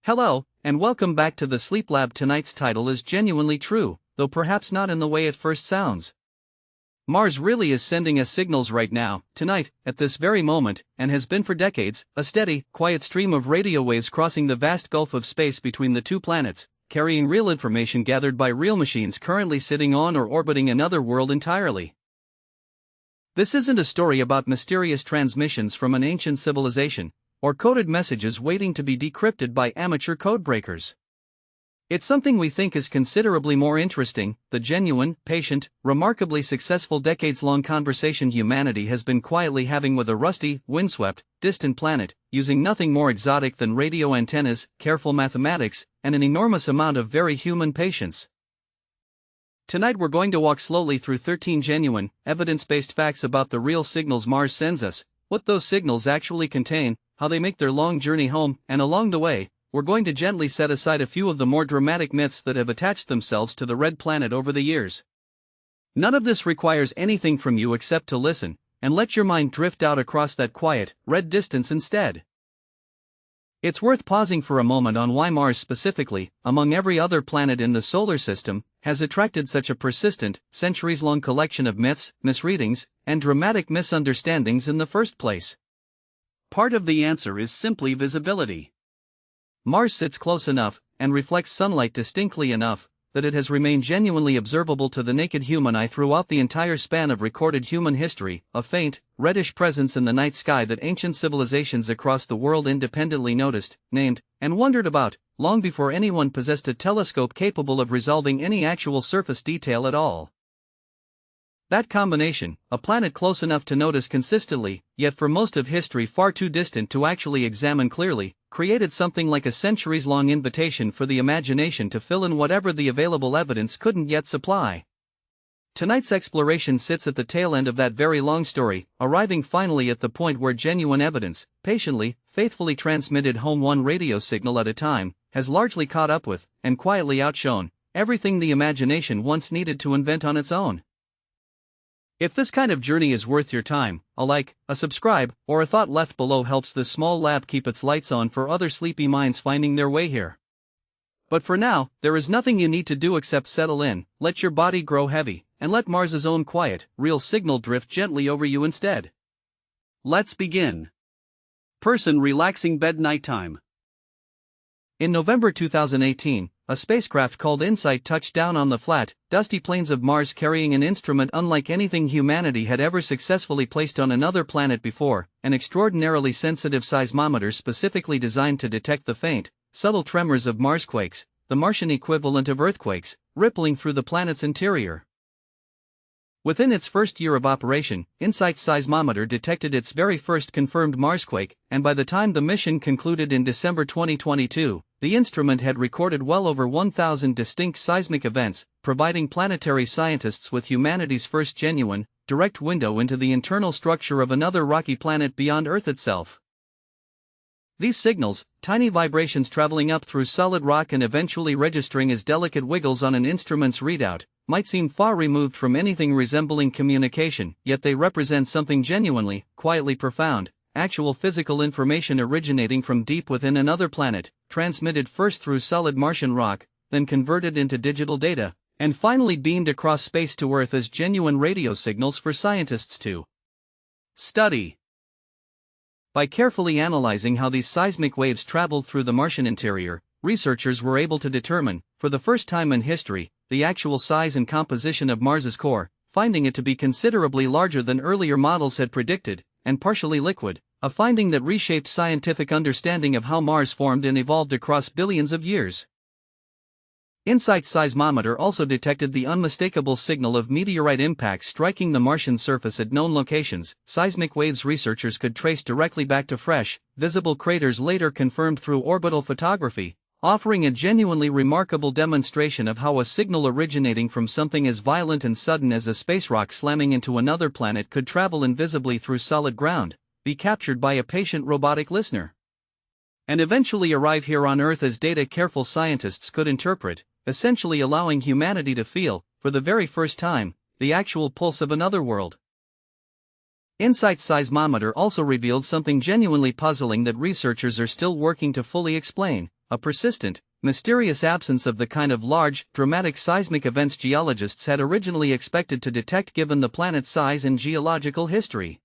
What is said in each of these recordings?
Hello, and welcome back to the Sleep Lab. Tonight's title is genuinely true, though perhaps not in the way it first sounds. Mars really is sending us signals right now, tonight, at this very moment, and has been for decades, a steady, quiet stream of radio waves crossing the vast gulf of space between the two planets, carrying real information gathered by real machines currently sitting on or orbiting another world entirely. This isn't a story about mysterious transmissions from an ancient civilization, or coded messages waiting to be decrypted by amateur codebreakers. It's something we think is considerably more interesting: the genuine, patient, remarkably successful decades-long conversation humanity has been quietly having with a rusty, windswept, distant planet, using nothing more exotic than radio antennas, careful mathematics, and an enormous amount of very human patience. Tonight we're going to walk slowly through 13 genuine, evidence-based facts about the real signals Mars sends us, what those signals actually contain, how they make their long journey home, and along the way, we're going to gently set aside a few of the more dramatic myths that have attached themselves to the red planet over the years. None of this requires anything from you except to listen, and let your mind drift out across that quiet, red distance instead. It's worth pausing for a moment on why Mars specifically, among every other planet in the solar system, has attracted such a persistent, centuries-long collection of myths, misreadings, and dramatic misunderstandings in the first place. Part of the answer is simply visibility. Mars sits close enough, and reflects sunlight distinctly enough, that it has remained genuinely observable to the naked human eye throughout the entire span of recorded human history, a faint, reddish presence in the night sky that ancient civilizations across the world independently noticed, named, and wondered about, long before anyone possessed a telescope capable of resolving any actual surface detail at all. That combination, a planet close enough to notice consistently, yet for most of history far too distant to actually examine clearly, created something like a centuries-long invitation for the imagination to fill in whatever the available evidence couldn't yet supply. Tonight's exploration sits at the tail end of that very long story, arriving finally at the point where genuine evidence, patiently, faithfully transmitted home one radio signal at a time, has largely caught up with, and quietly outshone, everything the imagination once needed to invent on its own. If this kind of journey is worth your time, a like, a subscribe, or a thought left below helps this small lab keep its lights on for other sleepy minds finding their way here. But for now, there is nothing you need to do except settle in, let your body grow heavy, and let Mars's own quiet, real signal drift gently over you instead. Let's begin. Person relaxing bed nighttime. In November 2018, a spacecraft called InSight touched down on the flat, dusty plains of Mars carrying an instrument unlike anything humanity had ever successfully placed on another planet before, an extraordinarily sensitive seismometer specifically designed to detect the faint, subtle tremors of Marsquakes, the Martian equivalent of earthquakes, rippling through the planet's interior. Within its first year of operation, InSight's seismometer detected its very first confirmed Marsquake, and by the time the mission concluded in December 2022, the instrument had recorded well over 1,000 distinct seismic events, providing planetary scientists with humanity's first genuine, direct window into the internal structure of another rocky planet beyond Earth itself. These signals, tiny vibrations traveling up through solid rock and eventually registering as delicate wiggles on an instrument's readout, might seem far removed from anything resembling communication, yet they represent something genuinely, quietly profound, actual physical information originating from deep within another planet, transmitted first through solid Martian rock, then converted into digital data, and finally beamed across space to Earth as genuine radio signals for scientists to study. By carefully analyzing how these seismic waves traveled through the Martian interior, researchers were able to determine, for the first time in history, the actual size and composition of Mars's core, finding it to be considerably larger than earlier models had predicted, and partially liquid, a finding that reshaped scientific understanding of how Mars formed and evolved across billions of years. InSight's seismometer also detected the unmistakable signal of meteorite impacts striking the Martian surface at known locations, seismic waves researchers could trace directly back to fresh, visible craters later confirmed through orbital photography, offering a genuinely remarkable demonstration of how a signal originating from something as violent and sudden as a space rock slamming into another planet could travel invisibly through solid ground, be captured by a patient robotic listener, and eventually arrive here on Earth as data careful scientists could interpret, essentially allowing humanity to feel, for the very first time, the actual pulse of another world. InSight's seismometer also revealed something genuinely puzzling that researchers are still working to fully explain: a persistent, mysterious absence of the kind of large, dramatic seismic events geologists had originally expected to detect given the planet's size and geological history.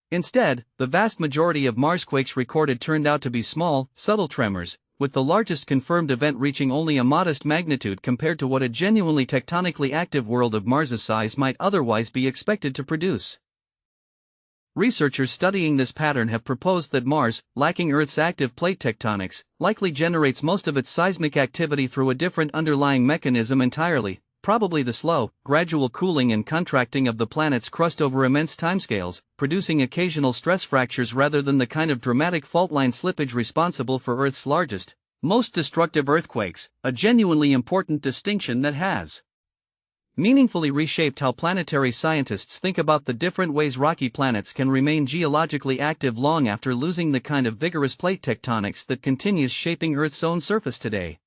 Instead, the vast majority of Marsquakes recorded turned out to be small, subtle tremors, with the largest confirmed event reaching only a modest magnitude compared to what a genuinely tectonically active world of Mars's size might otherwise be expected to produce. Researchers studying this pattern have proposed that Mars, lacking Earth's active plate tectonics, likely generates most of its seismic activity through a different underlying mechanism entirely, probably the slow, gradual cooling and contracting of the planet's crust over immense timescales, producing occasional stress fractures rather than the kind of dramatic fault-line slippage responsible for Earth's largest, most destructive earthquakes, a genuinely important distinction that has meaningfully reshaped how planetary scientists think about the different ways rocky planets can remain geologically active long after losing the kind of vigorous plate tectonics that continues shaping Earth's own surface today.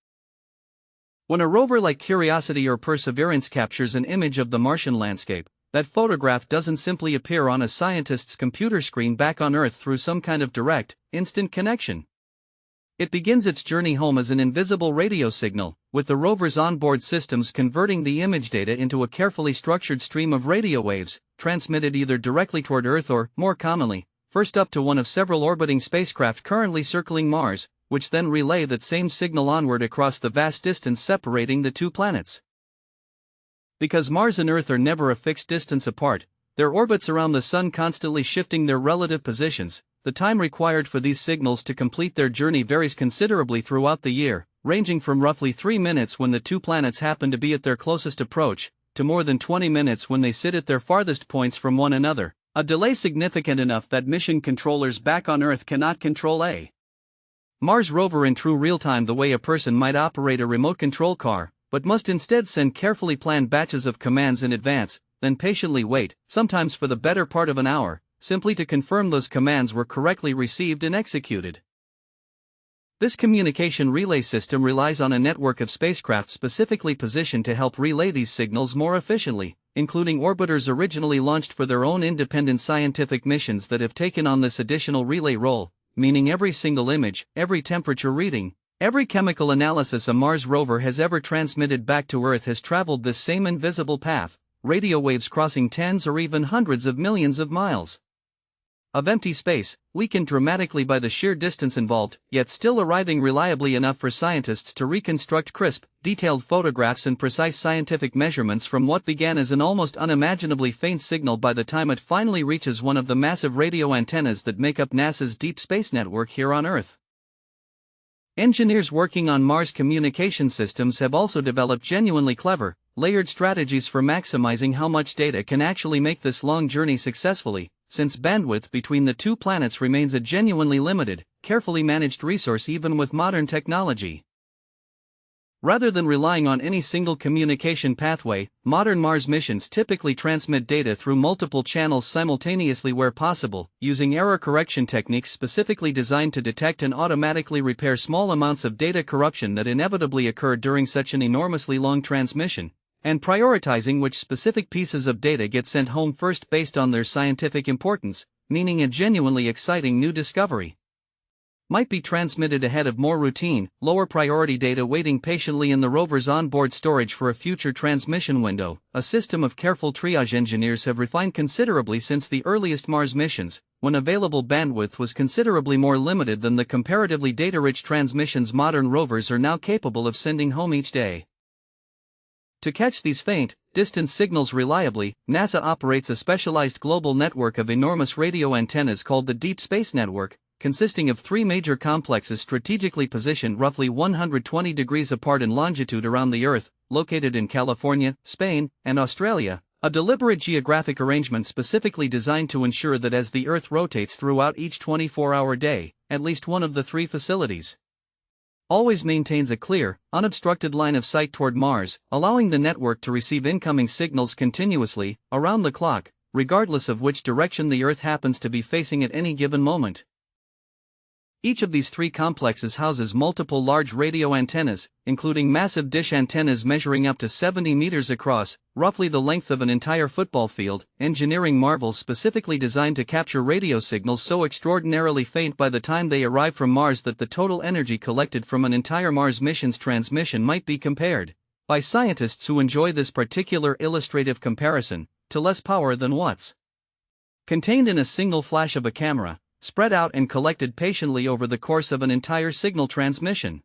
When a rover like Curiosity or Perseverance captures an image of the Martian landscape, that photograph doesn't simply appear on a scientist's computer screen back on Earth through some kind of direct, instant connection. It begins its journey home as an invisible radio signal, with the rover's onboard systems converting the image data into a carefully structured stream of radio waves, transmitted either directly toward Earth or, more commonly, first up to one of several orbiting spacecraft currently circling Mars, which then relay that same signal onward across the vast distance separating the two planets. Because Mars and Earth are never a fixed distance apart, their orbits around the Sun constantly shifting their relative positions, the time required for these signals to complete their journey varies considerably throughout the year, ranging from roughly 3 minutes when the two planets happen to be at their closest approach, to more than 20 minutes when they sit at their farthest points from one another, a delay significant enough that mission controllers back on Earth cannot control a Mars rover in true real-time the way a person might operate a remote control car, but must instead send carefully planned batches of commands in advance, then patiently wait, sometimes for the better part of an hour, simply to confirm those commands were correctly received and executed. This communication relay system relies on a network of spacecraft specifically positioned to help relay these signals more efficiently, including orbiters originally launched for their own independent scientific missions that have taken on this additional relay role, meaning every single image, every temperature reading, every chemical analysis a Mars rover has ever transmitted back to Earth has traveled this same invisible path, radio waves crossing tens or even hundreds of millions of miles of empty space, weakened dramatically by the sheer distance involved, yet still arriving reliably enough for scientists to reconstruct crisp, detailed photographs and precise scientific measurements from what began as an almost unimaginably faint signal by the time it finally reaches one of the massive radio antennas that make up NASA's deep space network here on Earth. Engineers working on Mars communication systems have also developed genuinely clever, layered strategies for maximizing how much data can actually make this long journey successfully, since bandwidth between the two planets remains a genuinely limited, carefully managed resource even with modern technology. Rather than relying on any single communication pathway, modern Mars missions typically transmit data through multiple channels simultaneously where possible, using error correction techniques specifically designed to detect and automatically repair small amounts of data corruption that inevitably occur during such an enormously long transmission, and prioritizing which specific pieces of data get sent home first based on their scientific importance, meaning a genuinely exciting new discovery might be transmitted ahead of more routine, lower priority data waiting patiently in the rover's onboard storage for a future transmission window, a system of careful triage engineers have refined considerably since the earliest Mars missions, when available bandwidth was considerably more limited than the comparatively data-rich transmissions modern rovers are now capable of sending home each day. To catch these faint, distant signals reliably, NASA operates a specialized global network of enormous radio antennas called the Deep Space Network, consisting of 3 major complexes strategically positioned roughly 120 degrees apart in longitude around the Earth, located in California, Spain, and Australia, a deliberate geographic arrangement specifically designed to ensure that as the Earth rotates throughout each 24-hour day, at least one of the 3 facilities always maintains a clear, unobstructed line of sight toward Mars, allowing the network to receive incoming signals continuously, around the clock, regardless of which direction the Earth happens to be facing at any given moment. Each of these three complexes houses multiple large radio antennas, including massive dish antennas measuring up to 70 meters across, roughly the length of an entire football field, engineering marvels specifically designed to capture radio signals so extraordinarily faint by the time they arrive from Mars that the total energy collected from an entire Mars mission's transmission might be compared, by scientists who enjoy this particular illustrative comparison, to less power than what's contained in a single flash of a camera, spread out and collected patiently over the course of an entire signal transmission.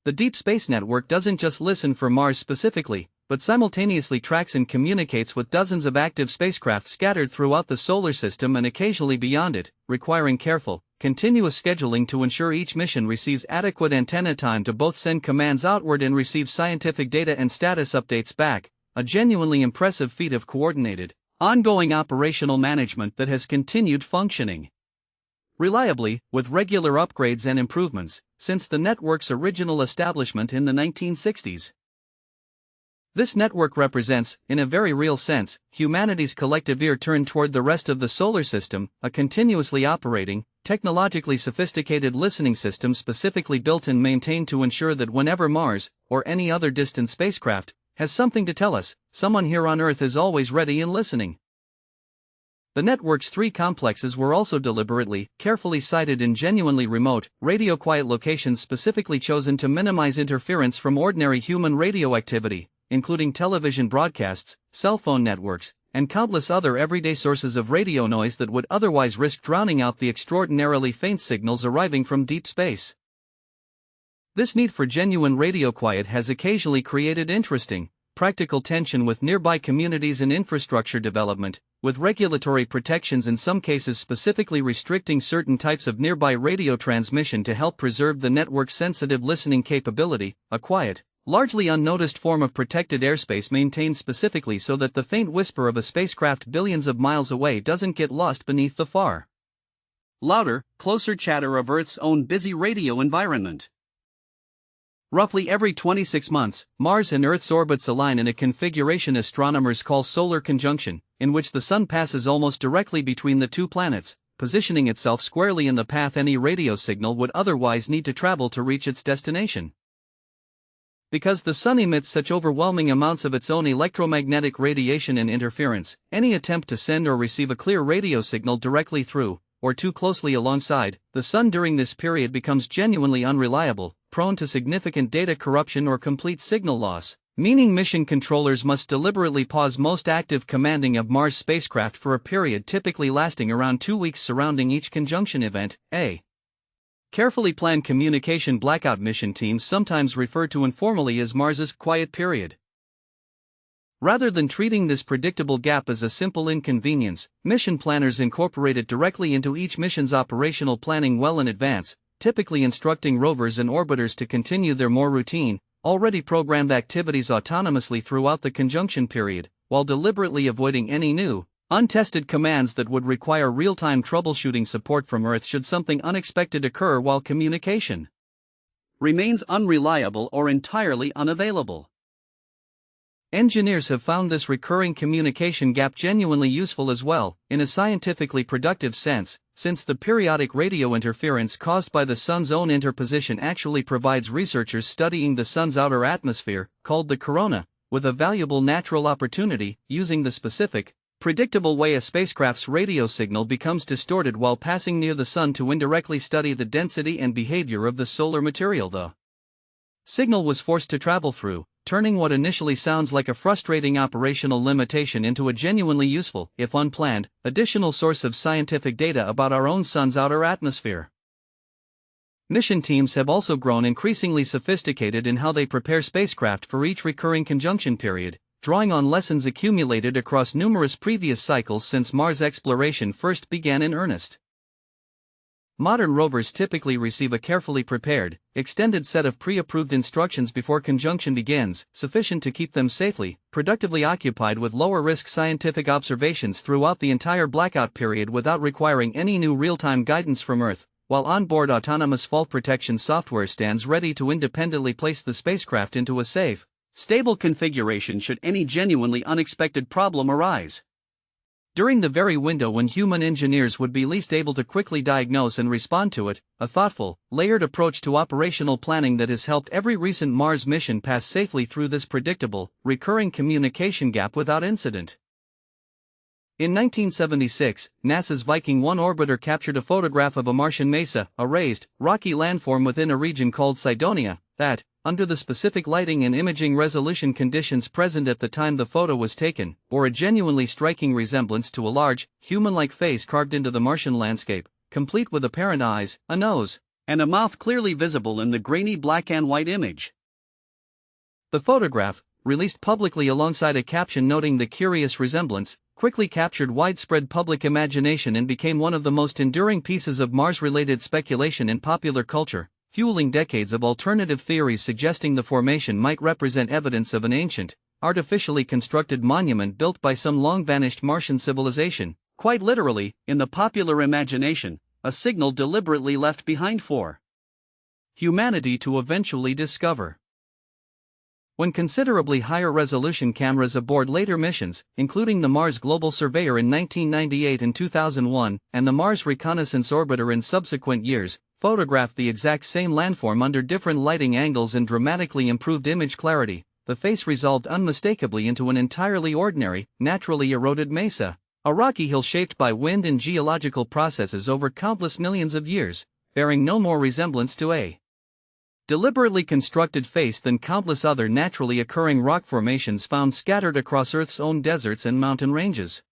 The Deep Space Network doesn't just listen for Mars specifically, but simultaneously tracks and communicates with dozens of active spacecraft scattered throughout the solar system and occasionally beyond it, requiring careful, continuous scheduling to ensure each mission receives adequate antenna time to both send commands outward and receive scientific data and status updates back, a genuinely impressive feat of coordinated, ongoing operational management that has continued functioning reliably, with regular upgrades and improvements, since the network's original establishment in the 1960s. This network represents, in a very real sense, humanity's collective ear turned toward the rest of the solar system, a continuously operating, technologically sophisticated listening system specifically built and maintained to ensure that whenever Mars, or any other distant spacecraft, has something to tell us, someone here on Earth is always ready and listening. The network's three complexes were also deliberately, carefully sited in genuinely remote, radio-quiet locations specifically chosen to minimize interference from ordinary human radio activity, including television broadcasts, cell phone networks, and countless other everyday sources of radio noise that would otherwise risk drowning out the extraordinarily faint signals arriving from deep space. This need for genuine radio quiet has occasionally created interesting, practical tension with nearby communities and infrastructure development, with regulatory protections in some cases specifically restricting certain types of nearby radio transmission to help preserve the network's sensitive listening capability, a quiet, largely unnoticed form of protected airspace maintained specifically so that the faint whisper of a spacecraft billions of miles away doesn't get lost beneath the far louder, closer chatter of Earth's own busy radio environment. Roughly every 26 months, Mars and Earth's orbits align in a configuration astronomers call solar conjunction, in which the Sun passes almost directly between the two planets, positioning itself squarely in the path any radio signal would otherwise need to travel to reach its destination. Because the Sun emits such overwhelming amounts of its own electromagnetic radiation and interference, any attempt to send or receive a clear radio signal directly through, or too closely alongside, the Sun during this period becomes genuinely unreliable, prone to significant data corruption or complete signal loss, meaning mission controllers must deliberately pause most active commanding of Mars spacecraft for a period typically lasting around 2 weeks surrounding each conjunction event. A carefully planned communication blackout mission teams sometimes refer to informally as Mars's quiet period. Rather than treating this predictable gap as a simple inconvenience, mission planners incorporate it directly into each mission's operational planning well in advance, typically instructing rovers and orbiters to continue their more routine, already programmed activities autonomously throughout the conjunction period, while deliberately avoiding any new, untested commands that would require real-time troubleshooting support from Earth should something unexpected occur while communication remains unreliable or entirely unavailable. Engineers have found this recurring communication gap genuinely useful as well, in a scientifically productive sense, since the periodic radio interference caused by the Sun's own interposition actually provides researchers studying the Sun's outer atmosphere, called the corona, with a valuable natural opportunity, using the specific, predictable way a spacecraft's radio signal becomes distorted while passing near the Sun to indirectly study the density and behavior of the solar material the signal was forced to travel through, turning what initially sounds like a frustrating operational limitation into a genuinely useful, if unplanned, additional source of scientific data about our own Sun's outer atmosphere. Mission teams have also grown increasingly sophisticated in how they prepare spacecraft for each recurring conjunction period, drawing on lessons accumulated across numerous previous cycles since Mars exploration first began in earnest. Modern rovers typically receive a carefully prepared, extended set of pre-approved instructions before conjunction begins, sufficient to keep them safely, productively occupied with lower-risk scientific observations throughout the entire blackout period without requiring any new real-time guidance from Earth, while onboard autonomous fault protection software stands ready to independently place the spacecraft into a safe, stable configuration should any genuinely unexpected problem arise. During the very window when human engineers would be least able to quickly diagnose and respond to it, a thoughtful, layered approach to operational planning that has helped every recent Mars mission pass safely through this predictable, recurring communication gap without incident. In 1976, NASA's Viking 1 orbiter captured a photograph of a Martian mesa, a raised, rocky landform within a region called Cydonia, that, under the specific lighting and imaging resolution conditions present at the time the photo was taken, bore a genuinely striking resemblance to a large, human-like face carved into the Martian landscape, complete with apparent eyes, a nose, and a mouth clearly visible in the grainy black and white image. The photograph, released publicly alongside a caption noting the curious resemblance, quickly captured widespread public imagination and became one of the most enduring pieces of Mars-related speculation in popular culture, fueling decades of alternative theories suggesting the formation might represent evidence of an ancient, artificially constructed monument built by some long-vanished Martian civilization, quite literally, in the popular imagination, a signal deliberately left behind for humanity to eventually discover. When considerably higher resolution cameras aboard later missions, including the Mars Global Surveyor in 1998 and 2001, and the Mars Reconnaissance Orbiter in subsequent years, photographed the exact same landform under different lighting angles and dramatically improved image clarity, the face resolved unmistakably into an entirely ordinary, naturally eroded mesa, a rocky hill shaped by wind and geological processes over countless millions of years, bearing no more resemblance to a deliberately constructed face than countless other naturally occurring rock formations found scattered across Earth's own deserts and mountain ranges.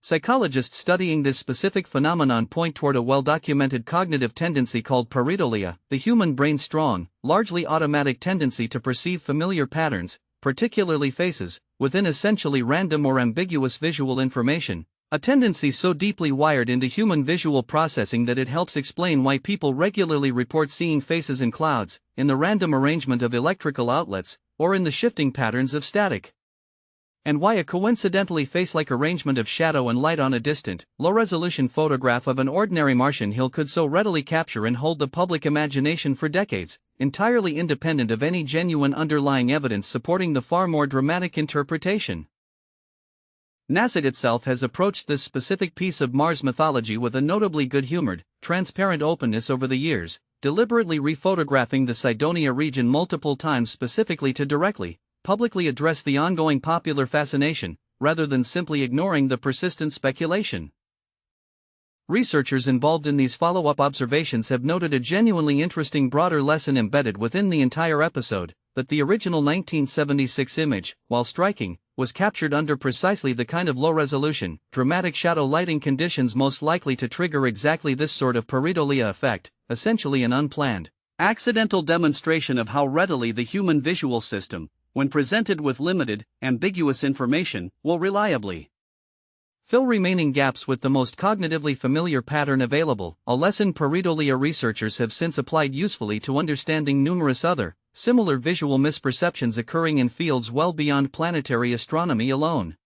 Psychologists studying this specific phenomenon point toward a well-documented cognitive tendency called pareidolia, the human brain's strong, largely automatic tendency to perceive familiar patterns, particularly faces, within essentially random or ambiguous visual information, a tendency so deeply wired into human visual processing that it helps explain why people regularly report seeing faces in clouds, in the random arrangement of electrical outlets, or in the shifting patterns of static. And why a coincidentally face-like arrangement of shadow and light on a distant, low-resolution photograph of an ordinary Martian hill could so readily capture and hold the public imagination for decades, entirely independent of any genuine underlying evidence supporting the far more dramatic interpretation. NASA itself has approached this specific piece of Mars mythology with a notably good-humored, transparent openness over the years, deliberately rephotographing the Cydonia region multiple times specifically to directly, publicly address the ongoing popular fascination, rather than simply ignoring the persistent speculation. Researchers involved in these follow-up observations have noted a genuinely interesting broader lesson embedded within the entire episode, that the original 1976 image, while striking, was captured under precisely the kind of low-resolution, dramatic shadow lighting conditions most likely to trigger exactly this sort of pareidolia effect, essentially an unplanned, accidental demonstration of how readily the human visual system, when presented with limited, ambiguous information, will reliably fill remaining gaps with the most cognitively familiar pattern available, a lesson pareidolia researchers have since applied usefully to understanding numerous other, similar visual misperceptions occurring in fields well beyond planetary astronomy alone.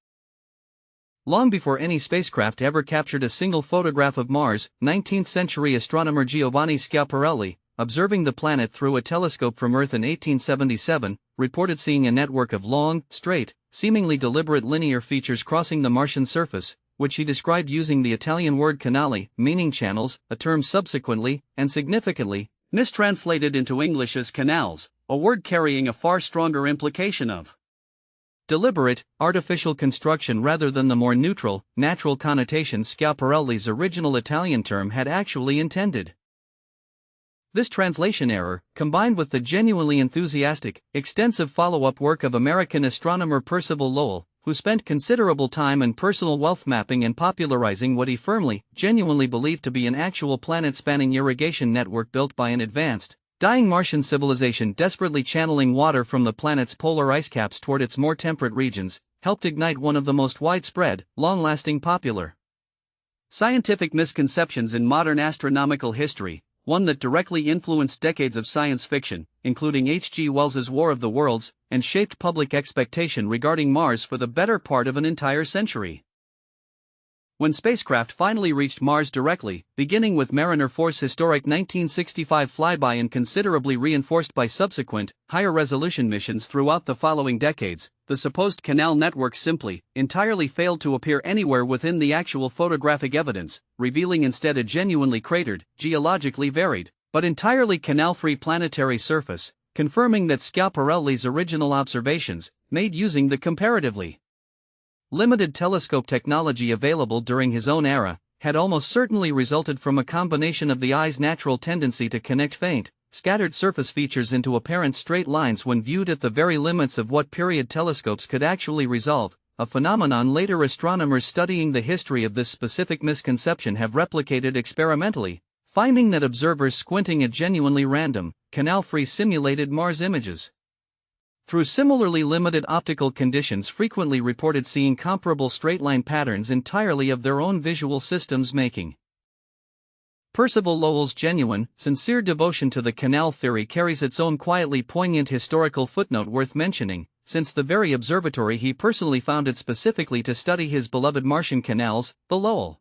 Long before any spacecraft ever captured a single photograph of Mars, 19th-century astronomer Giovanni Schiaparelli, observing the planet through a telescope from Earth in 1877, reported seeing a network of long, straight, seemingly deliberate linear features crossing the Martian surface, which he described using the Italian word canali, meaning channels, a term subsequently, and significantly, mistranslated into English as canals, a word carrying a far stronger implication of deliberate, artificial construction rather than the more neutral, natural connotation Schiaparelli's original Italian term had actually intended. This translation error, combined with the genuinely enthusiastic, extensive follow-up work of American astronomer Percival Lowell, who spent considerable time and personal wealth mapping and popularizing what he firmly, genuinely believed to be an actual planet-spanning irrigation network built by an advanced, dying Martian civilization desperately channeling water from the planet's polar ice caps toward its more temperate regions, helped ignite one of the most widespread, long-lasting popular scientific misconceptions in modern astronomical history, one that directly influenced decades of science fiction, including H.G. Wells's War of the Worlds, and shaped public expectation regarding Mars for the better part of an entire century. When spacecraft finally reached Mars directly, beginning with Mariner 4's historic 1965 flyby and considerably reinforced by subsequent, higher-resolution missions throughout the following decades, the supposed canal network simply, entirely failed to appear anywhere within the actual photographic evidence, revealing instead a genuinely cratered, geologically varied, but entirely canal-free planetary surface, confirming that Schiaparelli's original observations, made using the comparatively limited telescope technology available during his own era, had almost certainly resulted from a combination of the eye's natural tendency to connect faint, scattered surface features into apparent straight lines when viewed at the very limits of what period telescopes could actually resolve, a phenomenon later astronomers studying the history of this specific misconception have replicated experimentally, finding that observers squinting at genuinely random, canal-free simulated Mars images through similarly limited optical conditions frequently reported seeing comparable straight-line patterns entirely of their own visual systems making. Percival Lowell's genuine, sincere devotion to the canal theory carries its own quietly poignant historical footnote worth mentioning, since the very observatory he personally founded specifically to study his beloved Martian canals, the Lowell